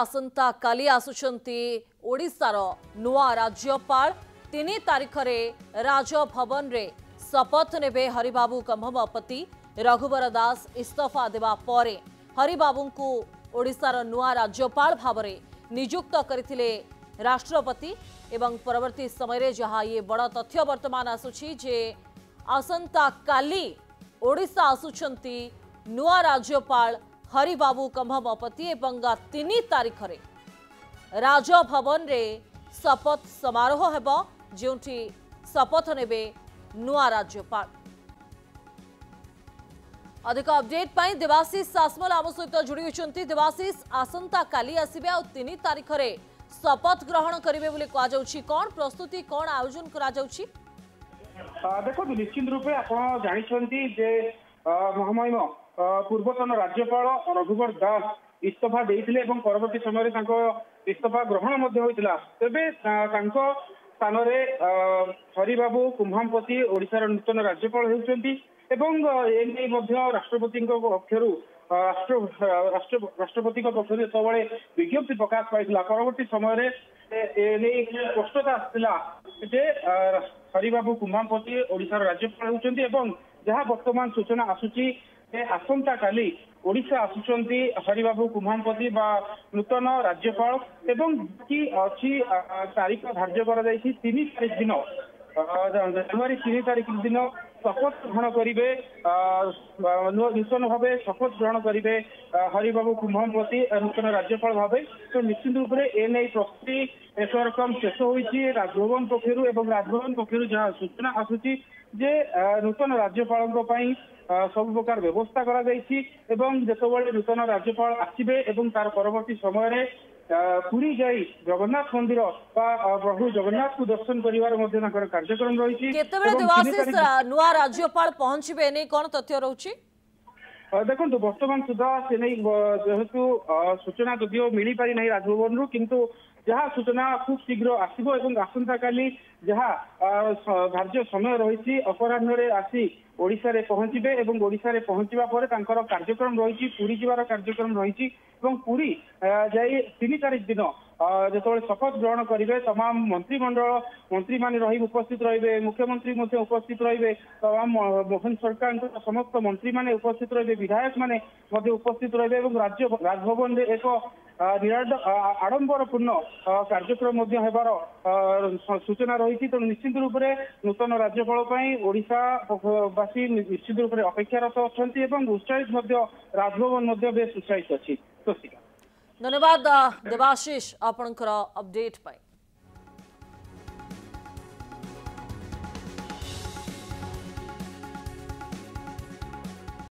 आसंता काली आसुचंती ओडिशार नुआ राज्यपाल 3 तारिख रे राजभवन रे शपथ नेबे हरिबाबू कंभमपति रघुवर दास इस्तीफा देवा परे हरिबाबू को ओडिशार नुआ राज्यपाल भावरे नियुक्त करथिले राष्ट्रपति एवं परवर्ती समय रे जहाँ ये बड़ तथ्य वर्तमान आसुची जे आसंता काली ओडिशा आसुचंती नुआ राज्यपाल हरिबाबू कंभमपति एवं 3 तारिख रे राजभवन रे शपथ समारोह हेबो जोंठी शपथ नेबे नुआ राज्यपाल। अधिक अपडेट पाई देवाशीष सासमल आम सहित जोड़ी होती। देवाशीष आसंता काली आसबे आ 3 तारिख रे शपथ ग्रहण करेंगे बोली कहुच्छी कौन प्रस्तुति कौन आयोजन करा जाउछि? देखो निश्चित रूपे आप जानते जे महामहिम पूर्वतन राज्यपाल रघुवर दास इस्तीफा देइथिले एवं परवर्ती समय इस्तीफा ग्रहण तेबे स्थान हरिबाबू कुंभमपति ओडिशार नूतन राज्यपाल होउछंती एवं राष्ट्रपति पक्षर राष्ट्रपति पक्षर जो विज्ञप्ति प्रकाश पाई परवर्ती समय स्पष्टता आसला जे हरिबाबू कुंभमपति ओडिशार राज्यपाल होउछंती एवं जहाँ वर्तमान सूचना आसुची आसंता काली ओडिशा आसुचंती हरिबाबू कुंभमपति बा नूतन राज्यपाल एवं कि अच्छी तारीख धार्य कर 3 तारिख दिन जनवरी 3 तारिख दिन शपथ ग्रहण करेंगे नूतन भाव शपथ ग्रहण करेंगे हरिबाबू कुंभमपति नूतन राज्यपाल भाव। तो निश्चित रूप से एने प्रस्तुति एक रकम शेष होती राजभवन पक्षर राजभवन पक्षर जहाँ सूचना आसूची जे नूतन राज्यपाल सब प्रकार व्यवस्था करा जितेबाला नूतन राज्यपाल आसबे तार परवर्ती समय पुरी जाई जगन्नाथ मंदिर प्रभु जगन्नाथ को दर्शन कर कार्यक्रम रही। नुआ राज्यपाल पहुंचे नहीं कौन तथ्य रही? देखो वर्तमान सुधा से नहीं जेहेतु सूचना जदिव मिल पारि ना राजभवन रु किंतु जहाँ सूचना खूब शीघ्र आसो आसंता काली जहाँ धार्य समय रही अपराह्न आसी ओडिशा रे पहुंचे ओडिशा रे पहुंचवा पर कार्यक्रम रही पुरी जीवार कार्यक्रम रही पुरी जाई 3 तारिख दिन जो शपथ ग्रहण करेंगे तमाम मंत्रिमंडल मंत्री मान रही उपस्थित रहे मुख्यमंत्री उपस्थित रहे तमाम मोहन सरकार समस्त मंत्री मान उपस्थित रहे विधायक मान उपस्थित रहे राजभवन में एक आडंबरपूर्ण कार्यक्रम होबार सूचना रही। तो निश्चित रूप से नूतन राज्यपाल ओडिशावासी निश्चित रूप से अपेक्षारत अच्छा उत्साहित राजभवन बेस उत्साहित अच्छी। धन्यवाद देवाशीष आपणकर अपडेट पाई।